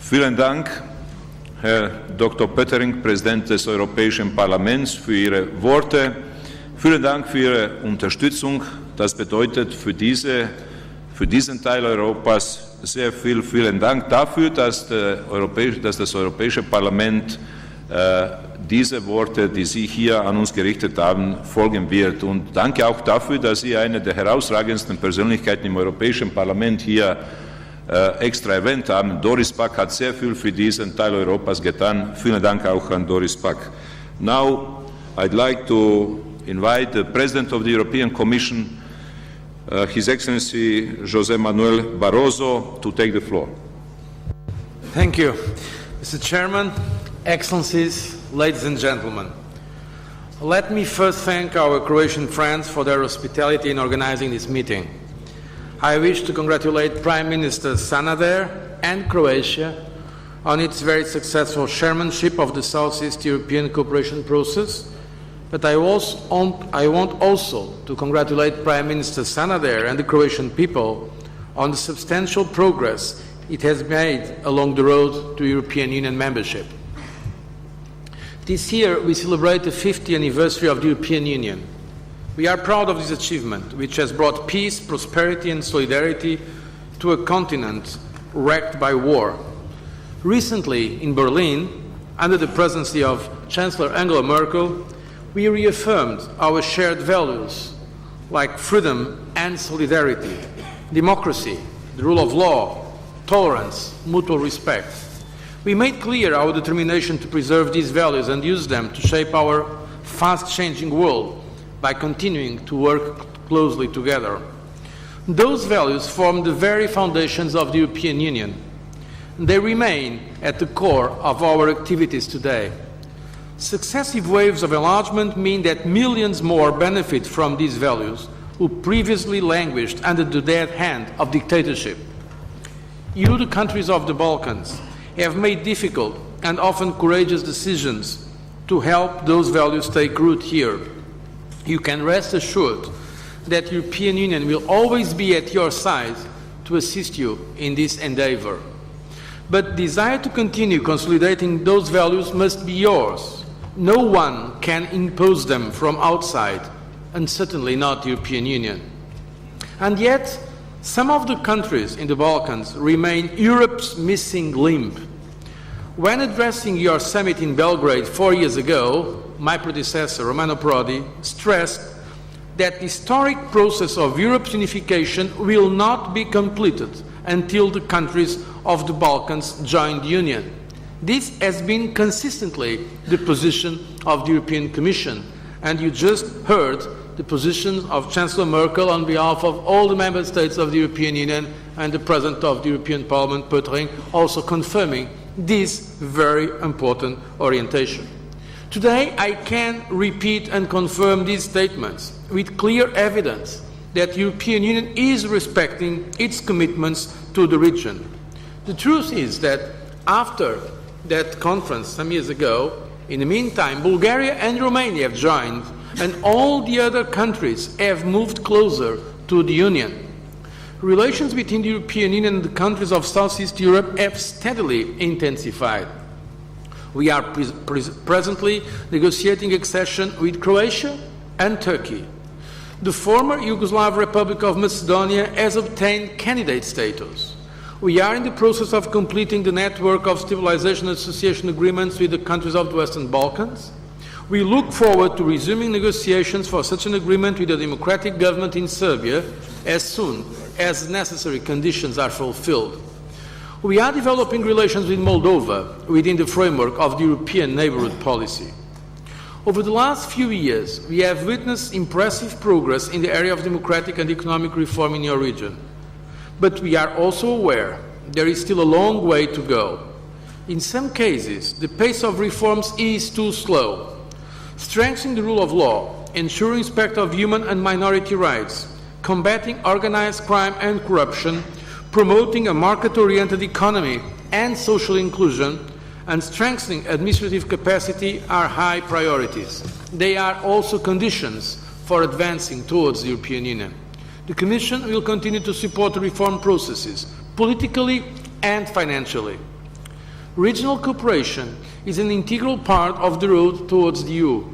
Vielen Dank, Herr Dr. Pöttering, Präsident des Europäischen Parlaments, für Ihre Worte. Vielen Dank für Ihre Unterstützung. Das bedeutet für diesen Teil Europas sehr viel. Vielen Dank dafür, dass das Europäische Parlament diese Worte, die Sie hier an uns gerichtet haben, folgen wird. Und danke auch dafür, dass Sie eine der herausragendsten Persönlichkeiten im Europäischen Parlament hier extra erwähnt haben. Doris Pack hat sehr viel für diesen Teil Europas getan. Vielen Dank auch an Doris Pack. Now, I'd like to invite the President of the European Commission, His Excellency José Manuel Baroso, to take the floor. Thank you. Mr. Chairman, Excellencies, ladies and gentlemen. Let me first thank our Croatian friends for their hospitality in organizing this meeting. I wish to congratulate Prime Minister Sanader and Croatia on its very successful chairmanship of the Southeast European cooperation process, but I want also to congratulate Prime Minister Sanader and the Croatian people on the substantial progress it has made along the road to European Union membership. This year we celebrate the 50th anniversary of the European Union. We are proud of this achievement, which has brought peace, prosperity and solidarity to a continent wrecked by war. Recently, in Berlin, under the presidency of Chancellor Angela Merkel, we reaffirmed our shared values like freedom and solidarity, democracy, the rule of law, tolerance, mutual respect. We made clear our determination to preserve these values and use them to shape our fast-changing world by continuing to work closely together. Those values form the very foundations of the European Union. They remain at the core of our activities today. Successive waves of enlargement mean that millions more benefit from these values who previously languished under the dead hand of dictatorship. You, the countries of the Balkans, have made difficult and often courageous decisions to help those values take root here. You can rest assured that the European Union will always be at your side to assist you in this endeavor. But desire to continue consolidating those values must be yours. No one can impose them from outside, and certainly not the European Union. And yet, some of the countries in the Balkans remain Europe's missing link. When addressing your summit in Belgrade 4 years ago, my predecessor, Romano Prodi, stressed that the historic process of Europe's unification will not be completed until the countries of the Balkans join the Union. This has been consistently the position of the European Commission, and you just heard the position of Chancellor Merkel on behalf of all the member states of the European Union and the President of the European Parliament, Pöttering, also confirming this very important orientation. Today, I can repeat and confirm these statements with clear evidence that the European Union is respecting its commitments to the region. The truth is that after that conference some years ago, in the meantime, Bulgaria and Romania have joined, and all the other countries have moved closer to the Union. Relations between the European Union and the countries of Southeast Europe have steadily intensified. We are presently negotiating accession with Croatia and Turkey. The former Yugoslav Republic of Macedonia has obtained candidate status. We are in the process of completing the network of stabilization and association agreements with the countries of the Western Balkans. We look forward to resuming negotiations for such an agreement with the democratic government in Serbia as soon as necessary conditions are fulfilled. We are developing relations with Moldova within the framework of the European neighbourhood policy. Over the last few years, we have witnessed impressive progress in the area of democratic and economic reform in your region. But we are also aware there is still a long way to go. In some cases, the pace of reforms is too slow. Strengthening the rule of law, ensuring respect of human and minority rights, combating organized crime and corruption, promoting a market-oriented economy and social inclusion, and strengthening administrative capacity are high priorities. They are also conditions for advancing towards the European Union. The Commission will continue to support the reform processes, politically and financially. Regional cooperation is an integral part of the road towards the EU.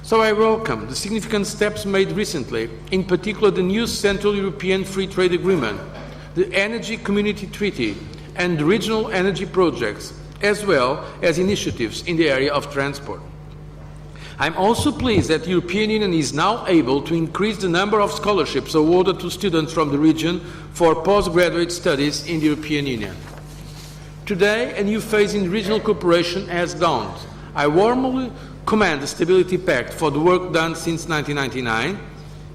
So I welcome the significant steps made recently, in particular the new Central European Free Trade Agreement, the Energy Community Treaty, and regional energy projects, as well as initiatives in the area of transport. I'm also pleased that the European Union is now able to increase the number of scholarships awarded to students from the region for postgraduate studies in the European Union. Today, a new phase in regional cooperation has dawned. I warmly commend the Stability Pact for the work done since 1999.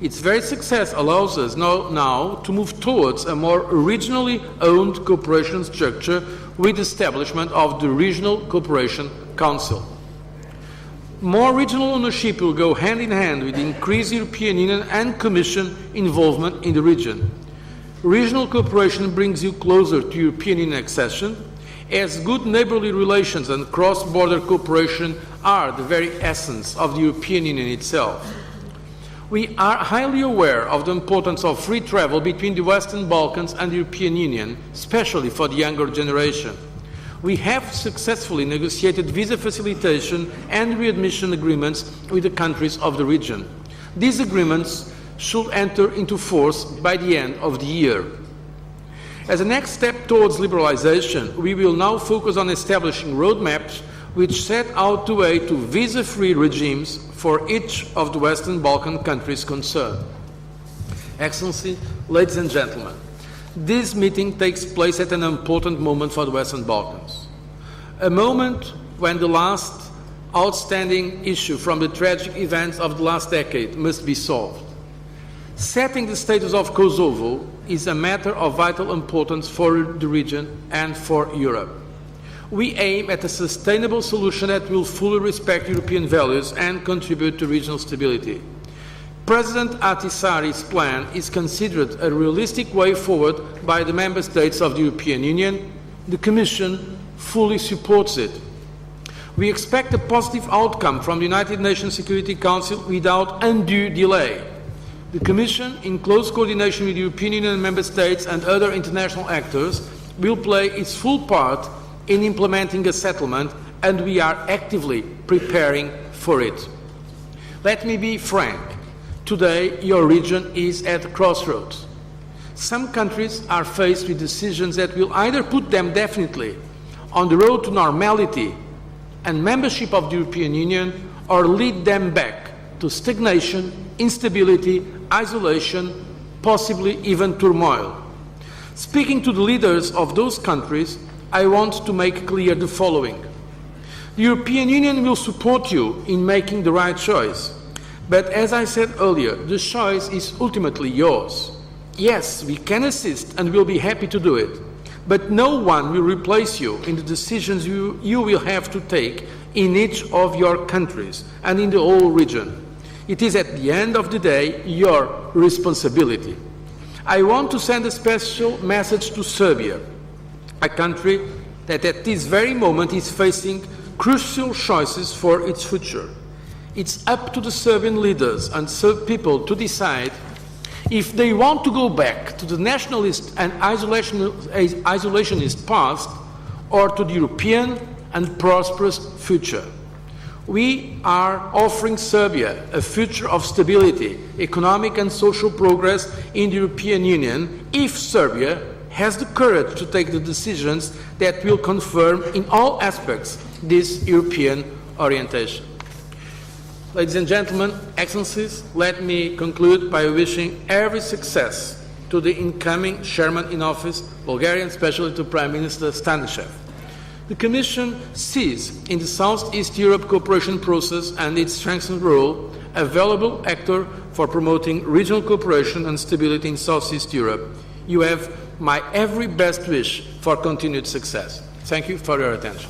Its very success allows us now to move towards a more regionally owned cooperation structure with the establishment of the Regional Cooperation Council. More regional ownership will go hand in hand with increased European Union and Commission involvement in the region. Regional cooperation brings you closer to European Union accession, as good neighbourly relations and cross-border cooperation are the very essence of the European Union itself. We are highly aware of the importance of free travel between the Western Balkans and the European Union, especially for the younger generation. We have successfully negotiated visa facilitation and readmission agreements with the countries of the region. These agreements should enter into force by the end of the year. As a next step towards liberalization, we will now focus on establishing roadmaps which set out the way to visa-free regimes for each of the Western Balkan countries concerned. Excellency, ladies and gentlemen, this meeting takes place at an important moment for the Western Balkans. A moment when the last outstanding issue from the tragic events of the last decade must be solved. Setting the status of Kosovo is a matter of vital importance for the region and for Europe. We aim at a sustainable solution that will fully respect European values and contribute to regional stability. President Ahtisaari's plan is considered a realistic way forward by the Member States of the European Union. The Commission fully supports it. We expect a positive outcome from the United Nations Security Council without undue delay. The Commission, in close coordination with the European Union and Member States and other international actors, will play its full part in implementing a settlement, and we are actively preparing for it. Let me be frank. Today, your region is at a crossroads. Some countries are faced with decisions that will either put them definitely on the road to normality and membership of the European Union, or lead them back to stagnation, instability, isolation, possibly even turmoil. Speaking to the leaders of those countries, I want to make clear the following. The European Union will support you in making the right choice. But as I said earlier, the choice is ultimately yours. Yes, we can assist and will be happy to do it. But no one will replace you in the decisions you will have to take in each of your countries and in the whole region. It is at the end of the day your responsibility. I want to send a special message to Serbia, a country that at this very moment is facing crucial choices for its future. It's up to the Serbian leaders and Serb people to decide if they want to go back to the nationalist and isolationist past or to the European and prosperous future. We are offering Serbia a future of stability, economic and social progress in the European Union if Serbia has the courage to take the decisions that will confirm in all aspects this European orientation. Ladies and gentlemen, Excellencies, let me conclude by wishing every success to the incoming chairman in office, Bulgarian, especially to Prime Minister Stanishev. The Commission sees in the South-East Europe cooperation process and its strengthened role a valuable actor for promoting regional cooperation and stability in South-East Europe. You have my every best wish for continued success. Thank you for your attention.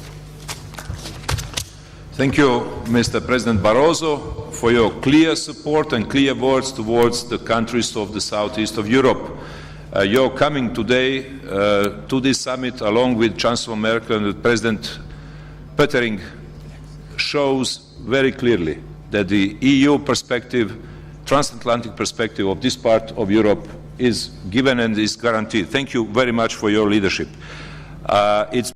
Thank you, Mr. President Baroso, for your clear support and clear words towards the countries of the southeast of Europe. Your coming today to this summit, along with Chancellor Merkel and President Pöttering, shows very clearly that the EU perspective, transatlantic perspective of this part of Europe is given and is guaranteed. Thank you very much for your leadership. It's